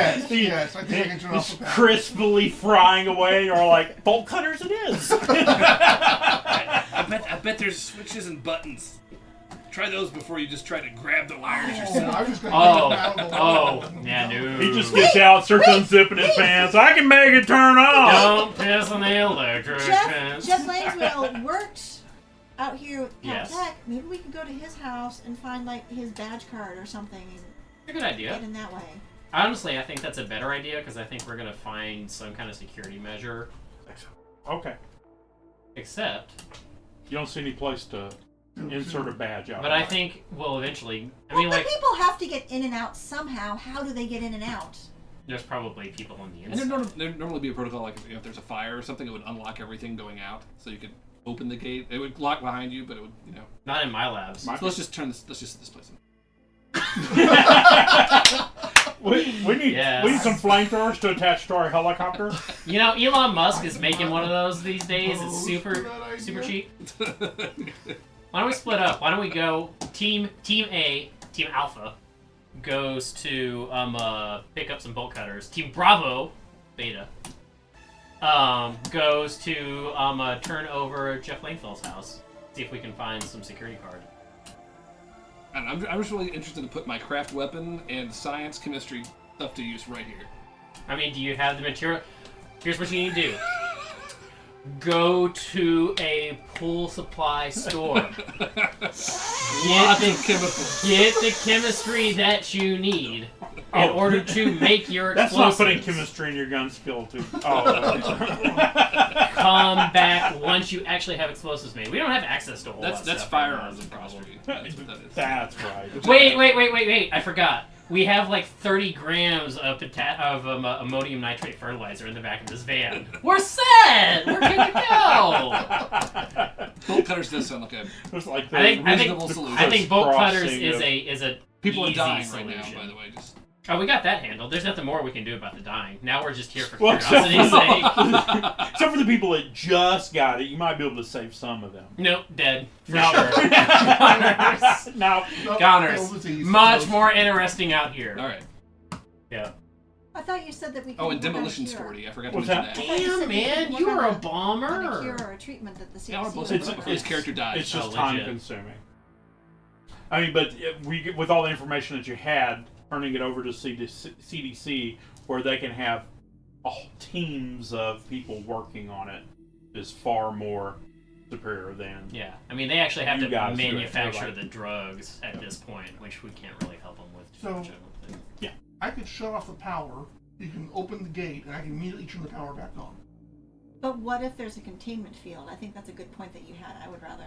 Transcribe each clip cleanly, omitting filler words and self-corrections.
Yes, I think I can turn off the power. Crisply frying away, or like, bolt cutters it is. I bet there's switches and buttons. Try those before you just try to grab the wires yourself. I was just gonna Yeah, dude. He just gets out, starts unzipping his pants. I can make it turn off. Don't piss on the electric fence. Jeff Laneswell worked out here with Yes. Caltech. Maybe we could go to his house and find like his badge card or something and A good idea. get in that way. Honestly, I think that's a better idea because I think we're gonna find some kind of security measure. Okay. Except, You don't see any place to insert a badge out. but I think we'll eventually. I Well, mean, but like, people have to get in and out somehow. How do they get in and out? there's probably people on the And inside. there'd normally be a protocol like if there's a fire or something, it would unlock everything going out, so you could open the gate. It would lock behind you, but it would, Not in my labs. So let's just turn this. Let's just this place in. we need some flamethrowers to attach to our helicopter. You know, Elon Musk is making one of those these days. It's super cheap. Why don't we split up? Why don't we go Team A, Team Alpha, goes to pick up some bolt cutters. Team Bravo, Beta, goes to turn over Jeff Lanefell's house. See if we can find some security card. And I'm just really interested to put my craft weapon and science, chemistry stuff to use right here. I mean, do you have the material? Here's what you need to do. Go to a pool supply store. Lots of chemicals. Get the chemistry that you need in order to make your That's not explosives. putting chemistry in your gun skill, too. Come back once you actually have explosives made. We don't have access to a whole lot of That's stuff firearms right now. chemistry. That's what that is. That's right. Wait! I forgot. We have like 30 grams of ammonium nitrate fertilizer in the back of this van. We're set. We're good to go. Bolt cutters does sound like a It's like the I reasonable solution. think bolt cutters crossing is of- a people are easy dying solution. right now. By the way, just Oh, we got that handled. There's nothing more we can do about the dying. Now we're just here for Well, curiosity's sake. Except for the people that just got it, you might be able to save some of them. Nope, dead. For No. sure. Now, Goners. Much more interesting out here. all right. Yeah. I thought you said that we could Oh, and work on a demolition cure. sporty. I forgot to What's mention that? that. I thought you said Damn, we could man, work you on are a on a bomber. cure or a treatment that the CDC Yeah, I want to blow would something work up before on. this character dies. it's just Oh, time legit. consuming. I mean, but with all the information that you had, turning it over to CDC, where they can have teams of people working on it, is far more superior than. Yeah, I mean, they actually have You to guys do it. manufacture They're like- the drugs at this point, which we can't really help them with. So- too much, I don't think. I could shut off the power. You can open the gate, and I can immediately turn the power back on. But what if there's a containment field? I think that's a good point that you had. I would rather.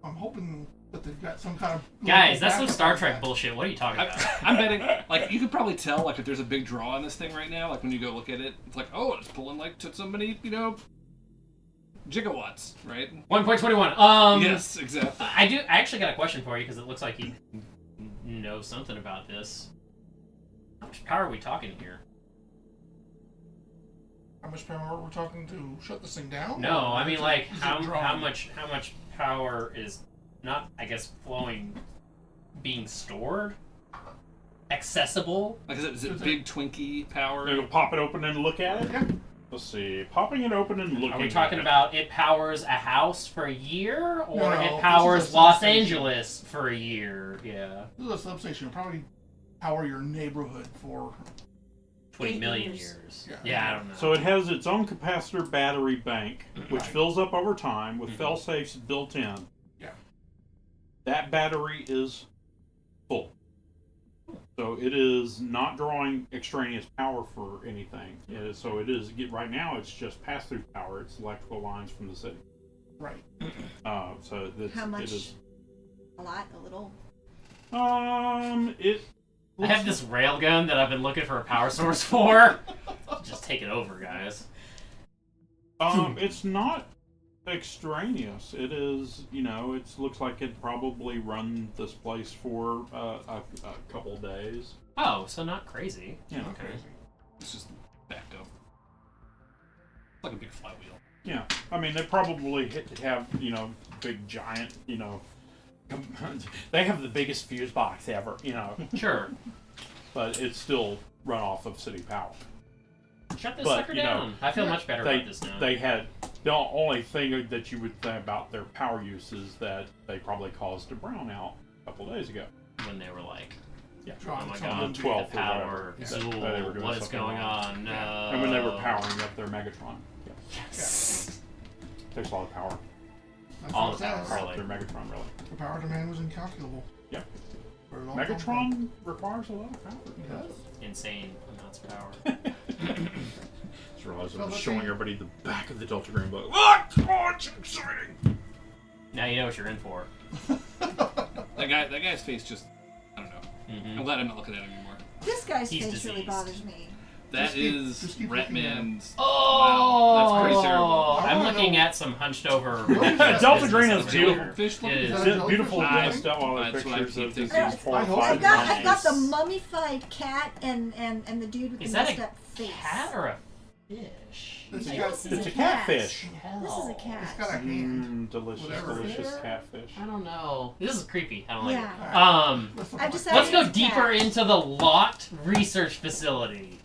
I'm hoping that they've got some kind of Guys, that's some backup Star on Trek that. bullshit. What are you talking about? I'm betting, like, you could probably tell, like, if there's a big draw on this thing right now, like, when you go look at it, it's like, oh, it's pulling, like, to so many, gigawatts, right? 1.21. Yes, exactly. I actually got a question for you because it looks like you know something about this. How much power are we talking here? How much power we're talking to shut this thing down? No, I mean like Is it how drawing? much power is not, I guess, flowing, being stored, accessible. Like, is it big Twinkie power? You'll pop it open and look at it? Yeah. Let's see. Popping it open and looking Are we talking at it. about it powers a house for a year, or No, it this is powers a Los substation. Angeles for a year? Yeah, This is a substation. It'll probably power your neighborhood for 20 8 million years. years. Yeah. Yeah, I don't know. So it has its own capacitor battery bank, which Right. fills up over time with Mhm. fail-safes built in. Yeah. That battery is full. So it is not drawing extraneous power for anything. So it is, right now it's just pass-through power. It's electrical lines from the city. right. So that's, How much? it is. A lot? A little? It. I have this railgun that I've been looking for a power source for. Just take it over, guys. It's not extraneous. It is, it looks like it'd probably run this place for a couple days. Oh, so not crazy. Yeah. Okay. It's just backed up. It's like a big flywheel. Yeah. I mean, they probably have, big giant, they have the biggest fuse box ever, Sure. but it's still run off of city power. Shut this But, sucker you know, down. I feel much better about this now. They had the only thing that you would think about their power use is that they probably caused a brownout a couple days ago. When they were like, Yeah. oh my Trying god, the the 12th or power, whatever. Yeah. Zool, That they were doing what is something going wrong. on? No. And when they were powering up their Megatron, Yes. they saw the power. That's All what the it power. says. Power up their Megatron, really. The power demand was incalculable. Yep. For a long time. Megatron requires a lot of power. It does. Insane amounts of power. Just realized I So was let's showing see. everybody the back of the Delta Green book. Look! Oh, it's exciting! Now you know what you're in for. That guy's face just, I don't know. I'm glad I'm not looking at him anymore. This guy's He's face really diseased. bothers me. That Just is keep looking at him. Ratman's. Oh, Wow, that's pretty terrible. I'm I looking know. at some hunched over. Delta Green is over beautiful. here. Fish looking? It Is is. that Is that Beautiful I- stepwise that's what I pictures keep of thinking. disease I hope I've so. got, I've got the Nice. mummified cat and the dude with Is the that messed a up face. cat or a fish? It's I a guess cat. it's It's a a cat. catfish. This is a cat. It's got a hand. Delicious, Whatever. delicious Yeah. catfish. I don't know. This is creepy. I don't like Yeah. it. Let's look I've at decided- Let's go It's a deeper cat. into the locked research facility.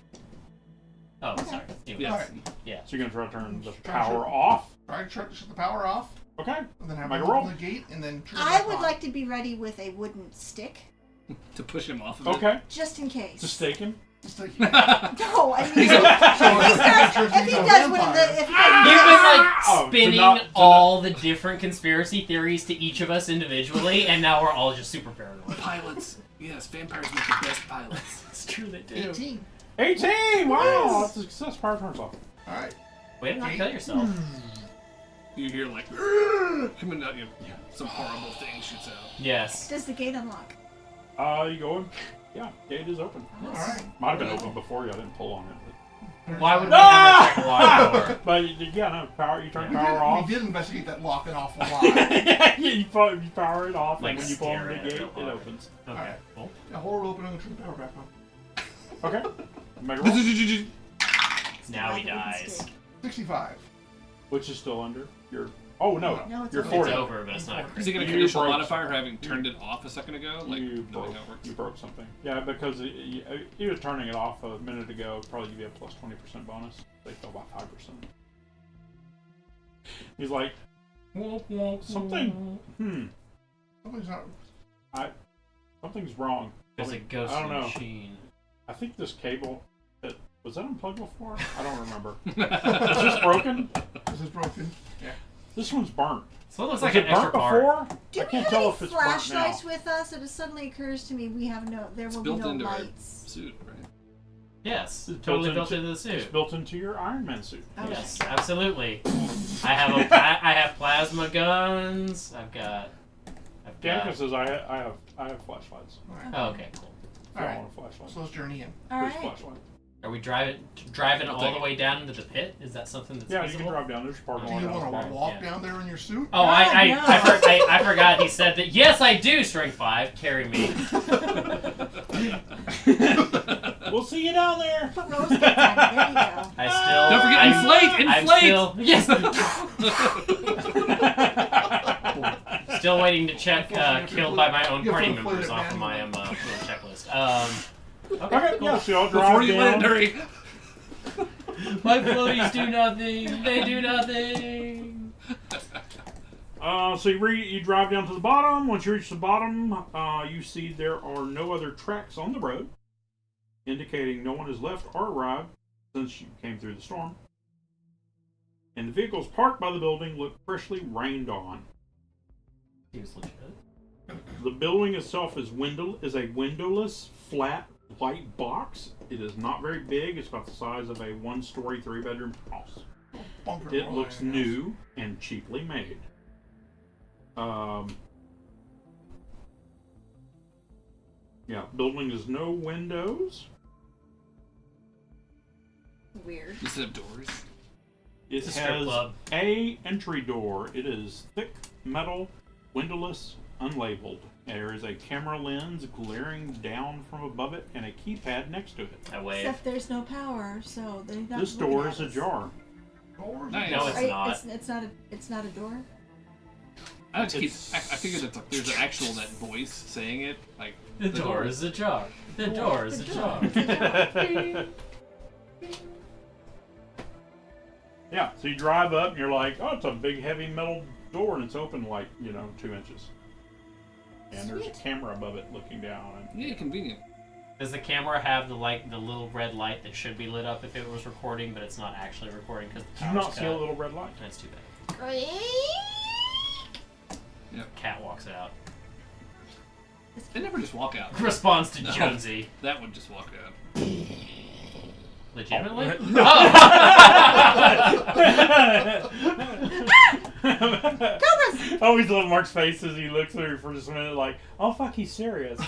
Oh, Okay. sorry. Anyway. Yes. Alright. Yeah. So you're gonna try to turn the Try to power shut- off. Alright, try to shut the power off, Okay. and then have Make him a roll. open the gate, and then turn it I back would on. like to be ready with a wooden stick, To push him off of it. Okay. just in case. To stake him. Just like, No, I mean, So, if he does one of the, if he does, You've been like Oh, to spinning not- all the different conspiracy theories to each of us individually, and now we're all just super paranoid. Pilots. Yes, vampires make the best pilots. It's true, they do. 18. 18! Wow! Yes. That's a success. Power turns off. Alright. Way to not kill yourself. You hear like coming out, some horrible thing shoots out. Yes. does the gate unlock? You go in. Yeah, gate is open. Alright. Might have been open before you. I didn't pull on it. Why would we Ah! ever check a locked door? But yeah, no, power. You turn We power did, off. we did investigate that lock and off a lot. Yeah, you power it off, Like and when you pull on stare the at it gate, real it hard. opens. Okay, Alright. cool. Yeah, hold it open and turn the power back on. Okay. Make a roll. Now he Like a wooden dies. stick. 65. Which is still under your. Oh no, No, it's you're over. 40. It's over, but it's not Is crazy. it going to You conditional broke- modifier having turned it off a second ago? Like, You knowing broke, how it works? you broke something. Yeah, because he was turning it off a minute ago. Probably give you a plus 20% bonus. They fell by 5%. He's like, something. Something's not. Something's wrong. There's a ghost I don't know. machine. I think this cable. Was that unplugged before? I don't remember. Is this broken? This is broken. Yeah. This one's burnt. So it looks Was like it an extra burnt part. before? Do I we can't have tell any if it's burnt now. flashlights with us? It suddenly occurs to me we have there will be built no into our lights. suit, right? Yes, It's totally built built into the It's suit. built into your Iron Man suit. Okay. Yes, absolutely. I have plasma guns. I've got. Danica says I have flashlights. Alright. Oh, okay, cool. If you Alright. want a flashlight. So let's journey in. All Here's a right. flashlight. Are we driving I'll all take the it. way down into the pit? Is that something that's Yeah, you feasible? can drive down. There's a parking Do lot you down want the to bottom. walk down there in your suit? Oh, no. I forgot he said that. Yes, I do. Strength 5, carry me. We'll see you down there. Put rose gets on it. There you go. I still. Don't forget, I'm still waiting to check killed by my own You have party to play members it off of my manually. little checklist. Okay, yeah, so y'all Before drive you land, down. hurry. My floaties do nothing. They do nothing. So you drive down to the bottom. Once you reach the bottom, you see there are no other tracks on the road, indicating no one has left or arrived since you came through the storm. And the vehicles parked by the building look freshly rained on. Seems legit. The building itself is a windowless, flat, white box. It is not very big. It's about the size of a one-story, three-bedroom house. Bunker It roll, looks I guess. new and cheaply made. Yeah, building has no windows. Weird. Does it have doors? It It's a strip has club. a entry door. It is thick, metal, windowless, unlabeled. There is a camera lens glaring down from above it and a keypad next to it. I wave. Except there's no power, so they're not. This looking door at is us. ajar. Doors? Nice. No, it's Right, not. It's not a door. I figured that there's an actual that voice saying it, like The door is ajar. The door is ajar. Yeah, so you drive up and you're like, oh, it's a big heavy metal door and it's open like, 2 inches. And there's a camera above it looking down. And Yeah, convenient. Does the camera have the little red light that should be lit up if it was recording, but it's not actually recording because the do you power's not see cut? a little red light? That's too bad. Yep. Cat walks out. They never just walk out. Responds to No. Jonesy. That would just walk out. Legitimately? Always love Mark's face as he looks through for just a minute like, oh fuck, he's serious.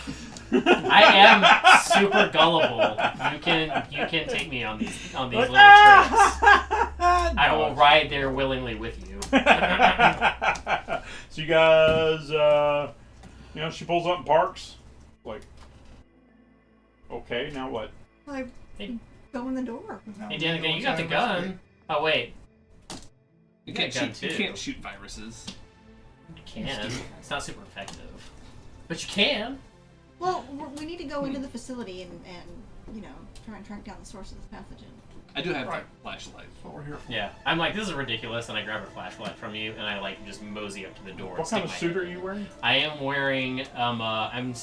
I am super gullible. You can take me on these little tricks. I will ride there willingly with you. So you guys, she pulls up and parks. Like, okay, now what? Like, Hey. go in the door. Hey Danica, you got the gun. Oh wait, You got can't a gun, shoot. You too. can't shoot viruses. you can. It's not super effective, but you can. Well, we need to go into the facility and try and track down the source of this pathogen. I do have Right. a flashlight. That's what we're here for. Yeah, I'm like, this is ridiculous, and I grab a flashlight from you, and I just mosey up to the door. What kind of suit are you wearing? I am wearing, I'm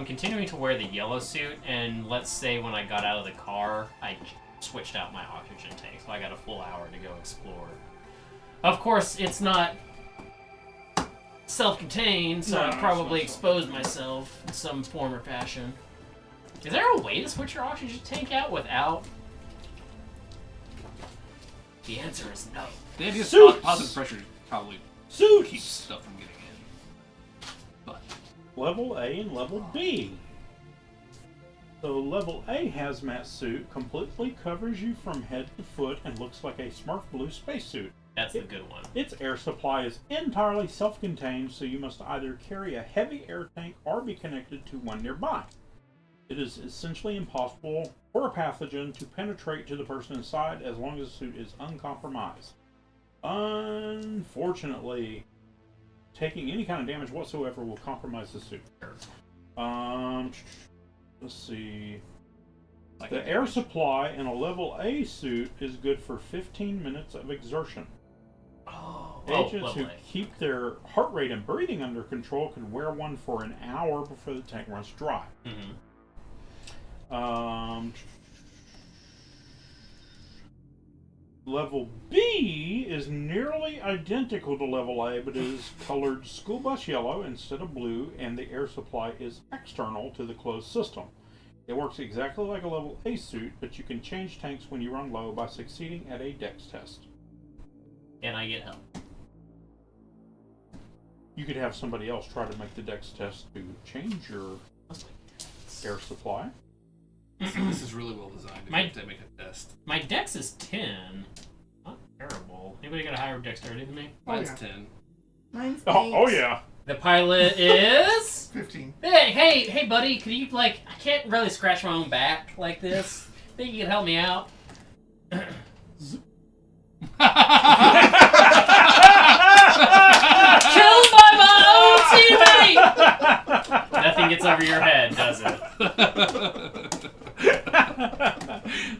continuing to wear the yellow suit, and let's say when I got out of the car, I switched out my oxygen tank, so I got a full hour to go explore. Of course, it's not self-contained, so No, I it's probably not exposed myself in some form or fashion. Is there a way to switch your oxygen tank out without? The answer is no. The idea is Suits! positive pressure probably keeps Suits! stuff from getting in. But Level A and Level B. So Level A hazmat suit completely covers you from head to foot and looks like a Smurf blue spacesuit. That's the good one. Its air supply is entirely self-contained, so you must either carry a heavy air tank or be connected to one nearby. It is essentially impossible for a pathogen to penetrate to the person inside as long as the suit is uncompromised. Unfortunately, taking any kind of damage whatsoever will compromise the suit. Let's see. like The air supply in a level A suit is good for 15 minutes of exertion. Agents who lovely. keep their heart rate and breathing under control can wear one for an hour before the tank runs dry. Mm-hmm. Level B is nearly identical to level A, but it is colored school bus yellow instead of blue, and the air supply is external to the closed system. It works exactly like a level A suit, but you can change tanks when you run low by succeeding at a dex test. And I get help. You could have somebody else try to make the dex test to change your air supply. This is really well designed. You have to make a test. My dex is 10. Not terrible. Anybody got a higher dexterity than me? Mine's yeah. 10. Mine's Oh 8. yeah. The pilot is... 15. Hey, buddy, could you, I can't really scratch my own back like this. Think you could help me out? Killed by my own teammate! Nothing gets over your head, does it?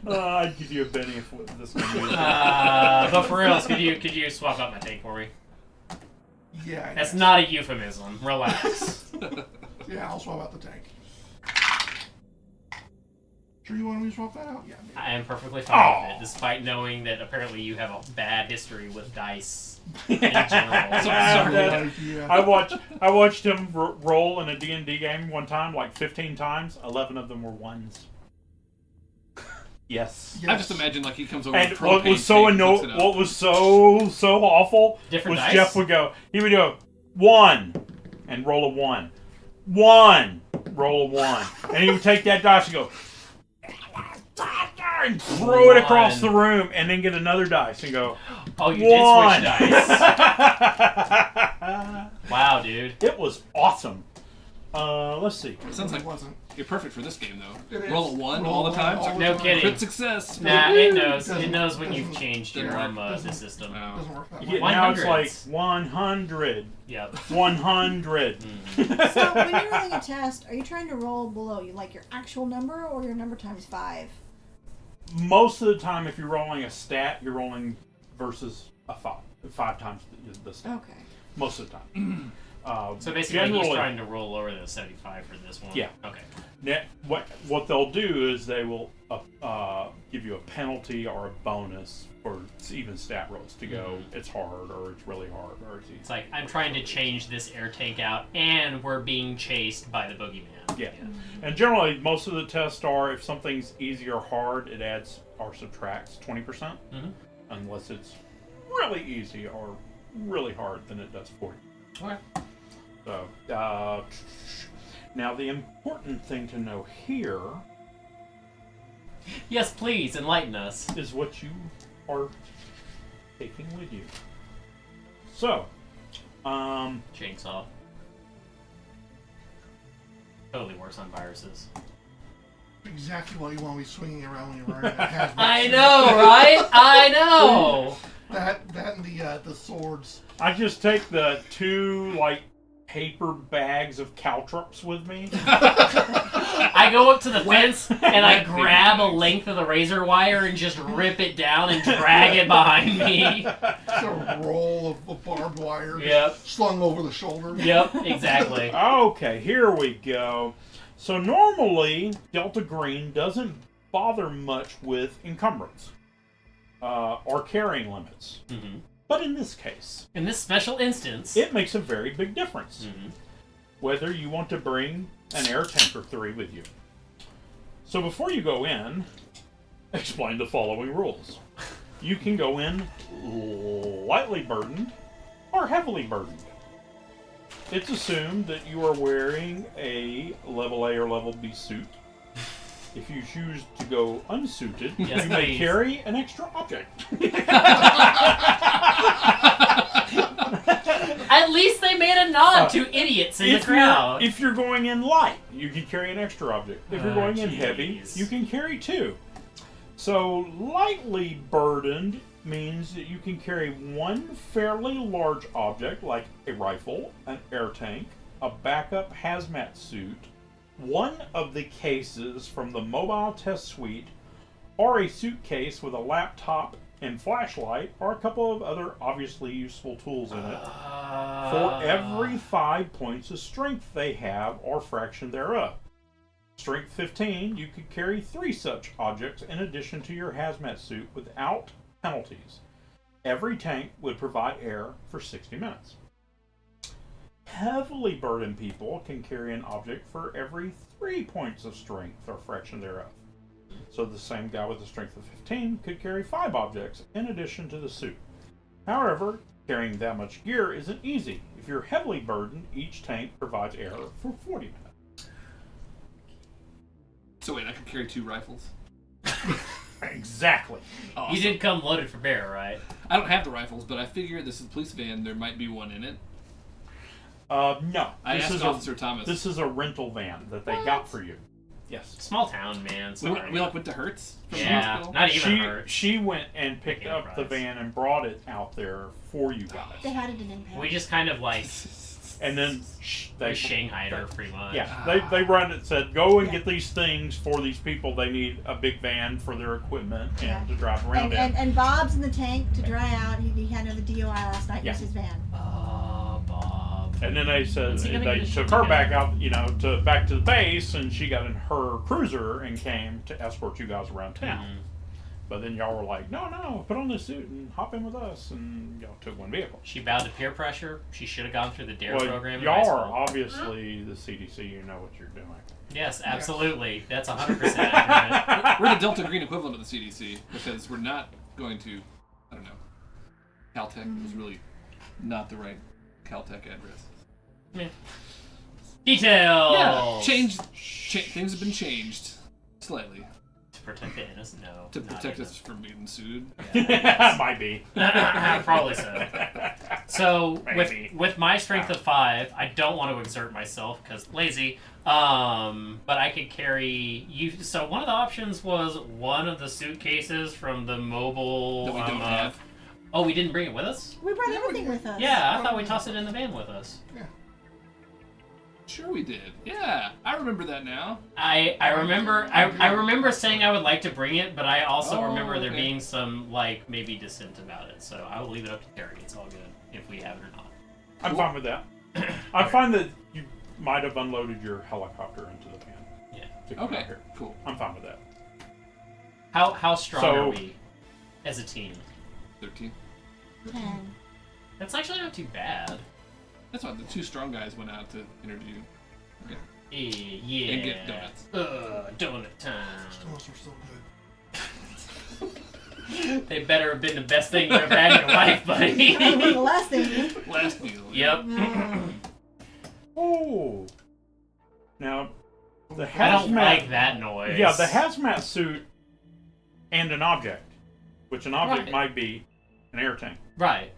I'd give you a penny if this one was. But for reals, could you swap out my tank for me? Yeah. I That's guess. not a euphemism. Relax. Yeah, I'll swap out the tank. Sure you want me to swap that out? Yeah. Maybe. I am perfectly fine with it, despite knowing that apparently you have a bad history with dice in general. Like, yeah. I watched him roll in a D&D game one time, like 15 times. 11 of them were ones. Yes. Yes. I just imagine he comes over And with what propane was so tank and hooks it up. what was so awful Different was dice? Jeff would go 1 and roll a 1, 1 roll a 1, and he would take that dice and go and throw it across the room, and then get another dice and go. Oh, you 1. did switch dice. Wow, dude. It was awesome. Let's see. It sounds like It wasn't. You're perfect for this game, though. It is. Roll a 1 Roll all the a time. one all the No time. kidding. Crit success. Nah, it knows. It Doesn't- knows when you've doesn't- changed doesn't your work. the system. No. Doesn't work that Yeah, way. now it's like 100s. 100. Yep. 100. So when you're rolling a test, are you trying to roll below like your actual number or your number times 5? Most of the time, if you're rolling a stat, you're rolling versus a 5. 5 times the stat. Okay. Most of the time. So basically, generally, he's trying to roll lower than 75 for this one. Yeah. Okay. What they'll do is they will give you a penalty or a bonus for even stat rolls to go. It's hard, or it's really hard, or it's easy. It's like I'm trying to change this air tank out, and we're being chased by the boogeyman. Yeah. And generally, most of the tests are if something's easy or hard, it adds or subtracts 20%. Unless it's really easy or really hard, then it does 40. Okay. So, now the important thing to know here Yes, please enlighten us. is what you are taking with you. So, Chainsaw. Totally works on viruses. Exactly what you want to be swinging around when you're wearing a hazmat. I know, right? I know. That and the swords. I just take the 2 paper bags of caltrops with me. I go up to the fence and I grab a length of the razor wire and just rip it down and drag it behind me. Just a roll of barbed wire Yep. slung over the shoulder. Yep, exactly. Okay, here we go. So normally, Delta Green doesn't bother much with encumbrance or carrying limits. But in this case, In this special instance, it makes a very big difference. Whether you want to bring an air tank or 3 with you. So before you go in, explain the following rules. You can go in lightly burdened or heavily burdened. It's assumed that you are wearing a level A or level B suit. If you choose to go unsuited, Yes, you may please. carry an extra object. at least they made a nod to idiots in the crowd. If you're going in light, you can carry an extra object. If you're Ah, going in heavy, jeez. you can carry 2. So lightly burdened means that you can carry 1 fairly large object, like a rifle, an air tank, a backup hazmat suit, 1 of the cases from the mobile test suite, or a suitcase with a laptop and flashlight, or a couple of other obviously useful tools in it, for every 5 points of strength they have or fraction thereof. Strength 15, you could carry 3 such objects in addition to your hazmat suit without penalties. Every tank would provide air for 60 minutes. Heavily burdened people can carry an object for every 3 points of strength or fraction thereof. So the same guy with a strength of 15 could carry 5 objects in addition to the suit. However, carrying that much gear isn't easy. If you're heavily burdened, each tank provides air for 40 minutes. So wait, I could carry 2 rifles? Exactly. Awesome. You did come loaded for bear, right? I don't have the rifles, but I figure this is a police van. There might be one in it. No. I This asked is Officer Thomas. This is a rental van that they got for you. Yes. Small town, man. we Sorry. went to Hertz from the yeah, hospital. not even She hurt. she went and picked up the Enterprise. van and brought it out there for you guys. They had it in impact. We just kind of like And then we they Shanghaied her pretty much. Yeah, they run it, said, go and get these things for these people. They need a big van for their equipment and Yeah. to drive around and Bob's in the tank to dry out. He had another DOI last night. Yeah. Use his van. Oh, Bob. And then they said When's he gonna they get his took shit her together? back out, to back to the base, and she got in her cruiser and came to escort you guys around town. Mhm. But then y'all were like, no, put on this suit and hop in with us, and y'all took one vehicle. She bowed to peer pressure. She should have gone through the DARE Well, program. in high y'all school. are obviously the CDC. You know what you're doing. Yes, absolutely. That's 100% accurate. We're the Delta Green equivalent of the CDC because we're not going to, I don't know, Caltech was really not the right Caltech address. Details. Yeah, things have been changed slightly To protect the innocent. No. to not protect even. us from being sued. Might be. Probably so. So Maybe. with my strength of 5, I don't want to exert myself because lazy. But I could carry you. So one of the options was one of the suitcases from the mobile. That we don't have. Oh, we didn't bring it with us? We brought everything with us. Yeah, I thought we tossed it in the van with us. Yeah. Sure we did. Yeah, I remember that now. I remember saying I would like to bring it, but I also remember there okay. being some like maybe dissent about it. So I will leave it up to Terry. It's all good if we have it or not. I'm fine with that. I find that you might have unloaded your helicopter into the van. Yeah. To come out Okay, here. cool. I'm fine with that. How strong So- are we as a team? 13. 10. That's actually not too bad. That's why the 2 strong guys went out to interview. Yeah. And get donuts. Donut time. Those are so good. They better have been the best thing you've ever had in your life, buddy. Probably the last thing. Last meal. Yep. Oh. Now, the hazmat. I don't like that noise. Yeah, the hazmat suit and an object, which an object Right. might be an air tank. Right.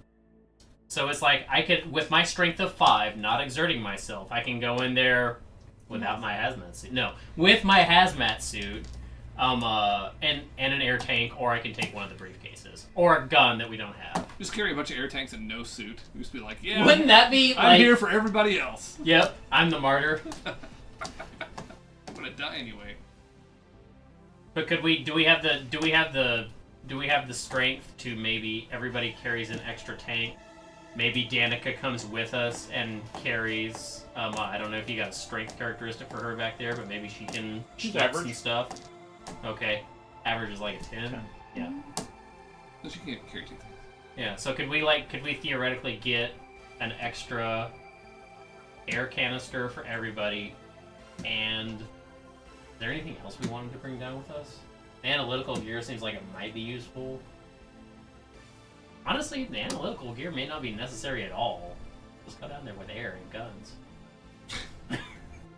So it's like I could, with my strength of 5, not exerting myself, I can go in there without my hazmat suit. No, with my hazmat suit, and an air tank, or I can take one of the briefcases, or a gun that we don't have. Just carry a bunch of air tanks and no suit. Just be like, yeah, Wouldn't that be like? I'm here for everybody else. Yep, I'm the martyr. I'm gonna die anyway. But could we? Do we have the strength to maybe everybody carries an extra tank? Maybe Danica comes with us and carries. I don't know if you got a strength characteristic for her back there, but maybe she can She's schlepp average. some stuff. Okay, average is like a 10. 10. Yeah, So she can't carry 2 things. yeah. So could we theoretically get an extra air canister for everybody? And is there anything else we wanted to bring down with us? Analytical gear seems like it might be useful. Honestly, the analytical gear may not be necessary at all. Just go down there with air and guns.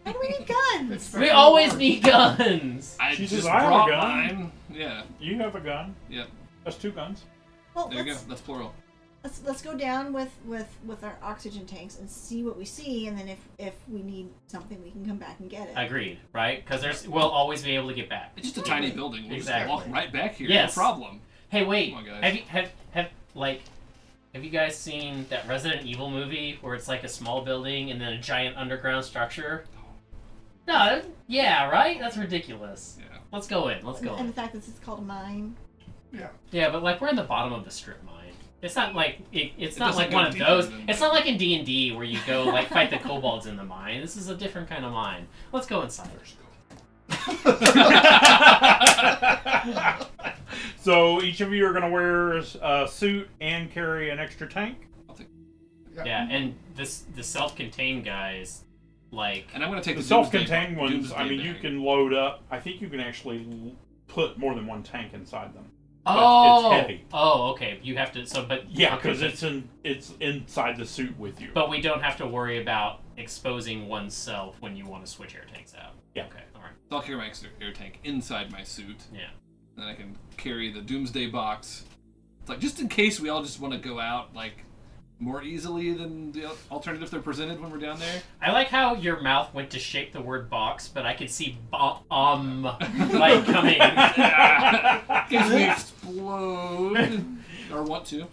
Why do we need guns? We always need guns! I She just says, "I have a brought gun." mine. Yeah. You have a gun. Yep. That's 2 guns. Well, There you go. That's plural. let's go down with our oxygen tanks and see what we see, and then if we need something, we can come back and get it. Agreed, right? Because we'll always be able to get back. It's just a tiny building. We'll Exactly. just walk right back here. Yes. No problem. Hey, wait. Come on, guys. Have you guys seen that Resident Evil movie where it's like a small building and then a giant underground structure? No, yeah, right? That's ridiculous. Yeah. Let's go in. Let's go And in. the fact that it's called a mine. Yeah. Yeah, but like we're in the bottom of the strip mine. It's not like it's It not doesn't like go one of deeper those. than It's that. not like in D&D where you go like fight the kobolds in the mine. This is a different kind of mine. Let's go inside. So each of you are going to wear a suit and carry an extra tank. Yeah, and the self-contained guys, like And I'm gonna take The the self-contained Doomsday ones, I mean, you bag. can load up. I think you can actually put more than one tank inside them. oh, it's heavy. Oh, okay. You have to. So, but Yeah, okay, because it's inside the suit with you. But we don't have to worry about exposing oneself when you want to switch air tanks out. Yeah. Okay. All right. So I'll carry my extra air tank inside my suit. Yeah. Then I can carry the Doomsday box. It's like just in case we all just want to go out like more easily than the alternative they're presented when we're down there. I like how your mouth went to shape the word box, but I could see like coming. In case we explode or want to.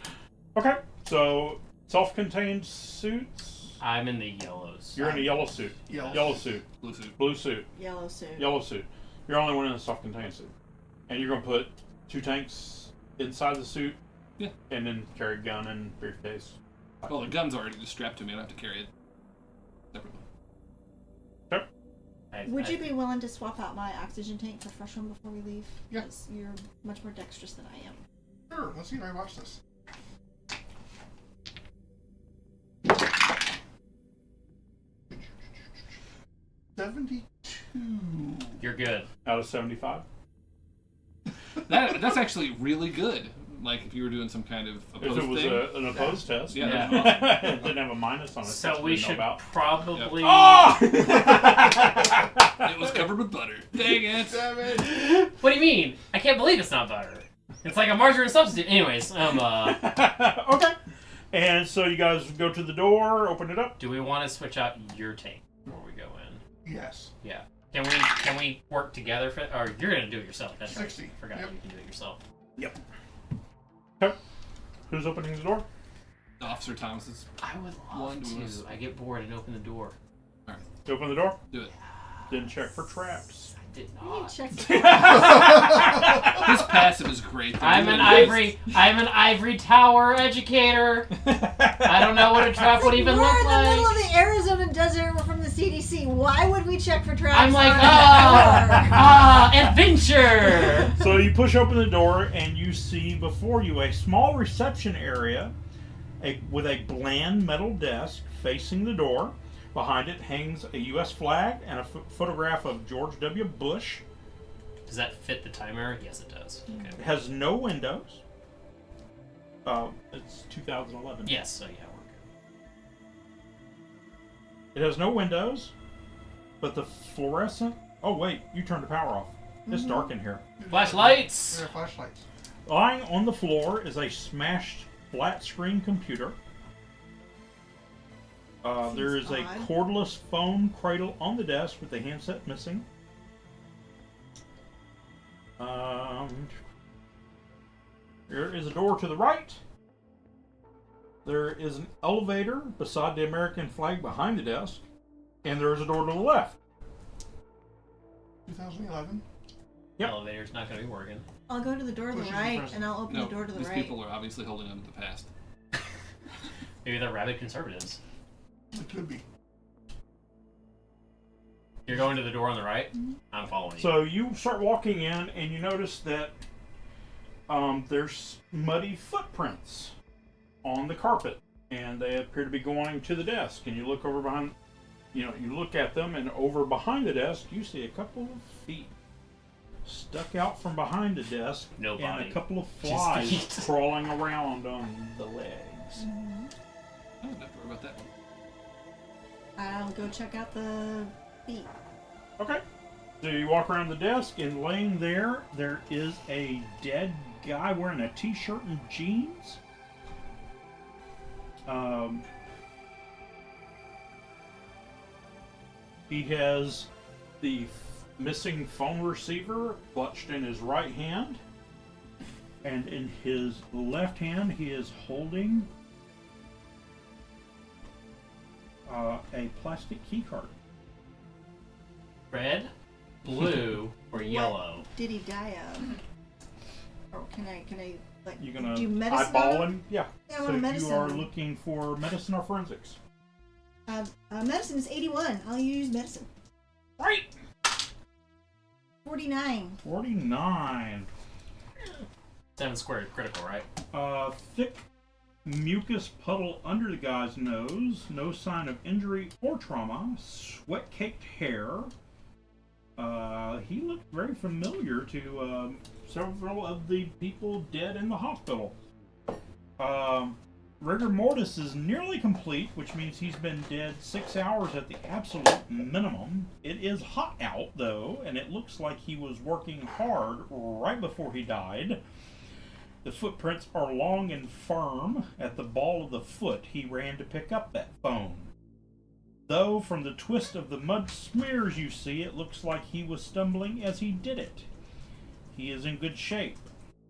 Okay, so self-contained suits. I'm in the yellows. You're in a yellow suit. Yellow. suit. Blue suit. Blue suit. Yellow suit. Yellow suit. You're only one in a self-contained suit, and you're gonna put 2 tanks inside the suit. Yeah. And then carry gun and briefcase. Well, the gun's already just strapped to me. I don't have to carry it separately. Would you be willing to swap out my oxygen tank for a fresh one before we leave? Yeah. 'Cause you're much more dexterous than I am. Sure, let's see if I watch this. $72. You're good. Out of 75. That's actually really good. Like if you were doing some kind of opposed If it was thing. an opposed test. Yeah. Yeah. It didn't have a minus on it. So we should probably. Oh! It was covered with butter. Dang it! Damn it. What do you mean? I can't believe it's not butter. It's like a margarine substitute. Anyways, Okay. And so you guys go to the door, open it up. do we want to switch out your tank before we go in? Yes. Yeah. Can we work together for? Or you're gonna do it yourself? That's 60. Right. I forgot Yep. you can do it yourself. Yep. Okay. Who's opening the door? Officer Thomas's. I would One, love two, to. I get bored and open the door. You open the door? Do it. Then check for traps. I did You not. check His passive is great. though. I'm an ivory tower educator. I don't know what a trap would even We're look in the middle like. of the Arizona desert. We're from the CDC. Why would we check for traps? I'm like, on adventure. So you push open the door and you see before you a small reception area with a bland metal desk facing the door. Behind it hangs a U.S. flag and a photograph of George W. Bush. Does that fit the timer? Yes, it does. Okay. It has no windows. It's 2011. Yes, so yeah, we're good. It has no windows, but the fluorescent... Oh, wait, you turned the power off. It's dark in here. Flashlights! There are flashlights. Lying on the floor is a smashed flat-screen computer. There is a odd. cordless phone cradle on the desk with the handset missing. There is a door to the right. There is an elevator beside the American flag behind the desk. And there is a door to the left. 2011. Yep. Elevator's not going to be working. I'll go to the door to the Pushes the right, present. and I'll open No, the door to the these right. people are obviously holding on to the past. Maybe they're rabid conservatives. It could be. You're going to the door on the right? I'm following you. So you start walking in and you notice that there's muddy footprints on the carpet. And they appear to be going to the desk. And you look over behind, you look at them, and over behind the desk you see a couple of feet stuck out from behind the desk. No and body. a couple of Just flies feet. crawling around on the legs. I don't have to worry about that one. I'll go check out the feet. Okay. So you walk around the desk, and laying there is a dead guy wearing a t-shirt and jeans. He has the missing phone receiver clutched in his right hand, and in his left hand he is holding a plastic key card. Red, blue, or yellow? What did he die of? Or can I like You're gonna do medicine eyeball on him? Yeah. Yeah, I So want a you medicine are on him. looking for medicine or forensics. Medicine is 81. I'll use medicine. Right. 49. 49. 7 squared, critical, right? Thick mucus puddle under the guy's nose. No sign of injury or trauma. Sweat-caked hair. He looked very familiar to several of the people dead in the hospital. Rigor mortis is nearly complete, which means he's been dead 6 hours at the absolute minimum. It is hot out, though, and it looks like he was working hard right before he died. The footprints are long and firm. At the ball of the foot, he ran to pick up that phone. Though, from the twist of the mud smears you see, it looks like he was stumbling as he did it. He is in good shape.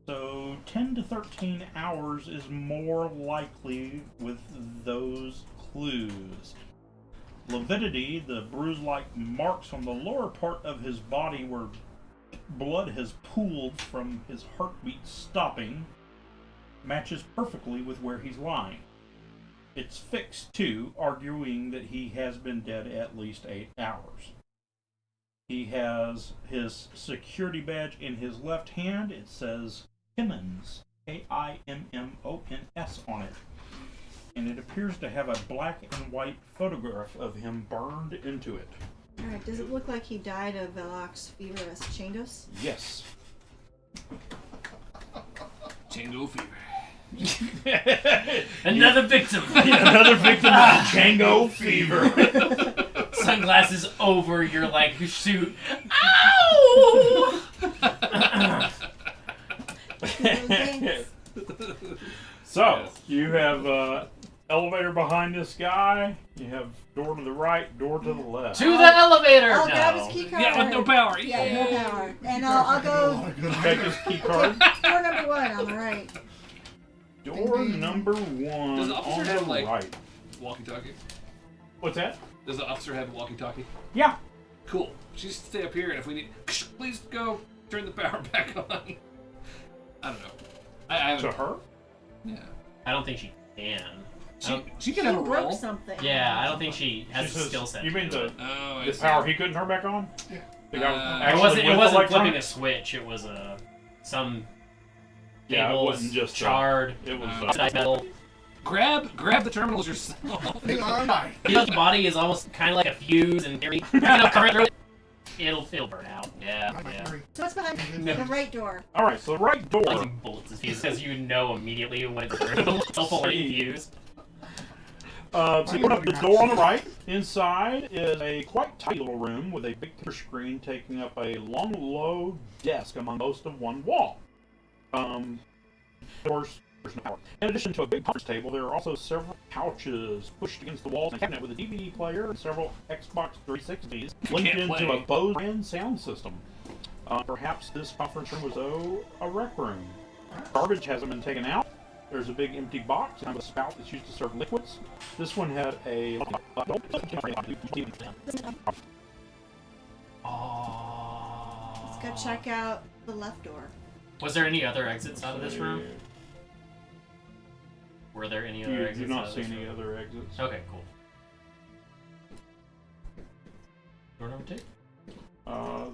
So 10 to 13 hours is more likely with those clues. Lividity, the bruise-like marks on the lower part of his body where blood has pooled from his heartbeat stopping, matches perfectly with where he's lying. It's fixed too, arguing that he has been dead at least 8 hours. He has his security badge in his left hand. It says Kimmons, Kimmons on it. And it appears to have a black and white photograph of him burned into it. Alright, does it look like he died of Velox fever as Changos? Yes. Chango fever. Another victim! Another victim of Django fever. Sunglasses over your, like, suit. Ow! So, you have elevator behind this guy. You have door to the right, door to the left. To the elevator. I'll no. grab his key card. Yeah, with no power. Yeah, no power. And I'll A go lot of good Take ideas. his key card. door number 1 on the right. Door Ding, ding. number 1 Does the officer on have, the like- right. Walkie-talkie. What's that? Does the officer have a walkie-talkie? Yeah. Cool. She's stay up here, and if we need, please go turn the power back on. I don't know. I To haven't. her? Yeah. I don't think she can. She She can have a broke roll. something. Yeah, I don't think she has She the says- skill set. You to mean do the, it. Oh, I the see. power he couldn't turn back on? Yeah. The guy It It actually wasn't. It with wasn't electronic- flipping a switch. It was some Yeah, it cables wasn't just charred. It was. Oxidized metal. Grab the terminals yourself. Hang on. You know, the body is almost kind of like a fuse, and carry current through it. It'll burn out. Yeah, yeah. So what's behind the right door? All right, so the right door. Using bullets as fuse, because you know immediately when it's through. Self-already fused. So you open up the door on the right. Inside is a quite tidy little room with a big computer screen taking up a long, low desk among most of one wall. Doors. There's no power. In addition to a big conference table, there are also several couches pushed against the walls and a cabinet with a DVD player and several Xbox 360s linked Can't into play. a Bose brand sound system. Perhaps this conference room was a rec room. Garbage hasn't been taken out. There's a big empty box and a spout that's used to serve liquids. This one had a. Oh. Let's go check out the left door. Was there any other exits out of this room? Were there any other You exits? do out not of see this any room? other exits. Okay, cool. Door number 2.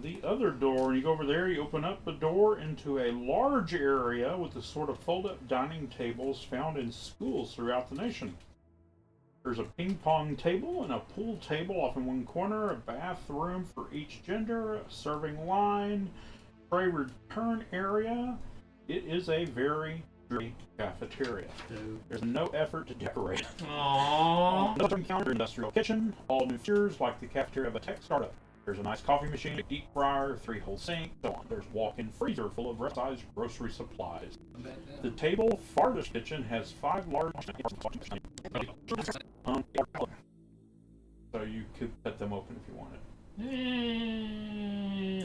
The other door, you go over there, you open up the door into a large area with the sort of fold-up dining tables found in schools throughout the nation. There's a ping pong table and a pool table off in one corner, a bathroom for each gender, a serving line, tray return area. It is a very dirty cafeteria. There's no effort to decorate. Aww. Another counter, industrial kitchen, all new features like the cafeteria of a tech startup. There's a nice coffee machine, a deep fryer, 3-hole sink, so on. There's a walk-in freezer full of rest-sized grocery supplies. The table farthest kitchen has 5 large so you could cut them open if you wanted.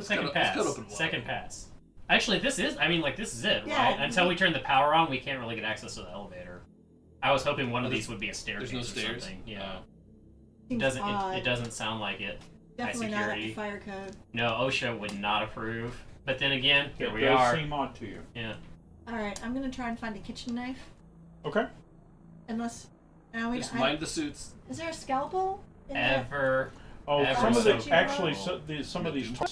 Second let's pass. cut open one. Second pass. Actually, this is it, Yeah. right? Until we turn the power on, we can't really get access to the elevator. I was hoping one of There's- these would be a staircase there's no or stairs? something. Yeah. Seems Doesn't odd. it doesn't sound like it. Definitely not at the security. fire code. No, OSHA would not approve. But then again, here It we does are. seem odd to you. Yeah. Alright, I'm gonna try and find a kitchen knife. Okay. Unless. No, Just mind the suits. is there a scalpel? In there? Ever. Oh, Ever some of so the actually some of these toys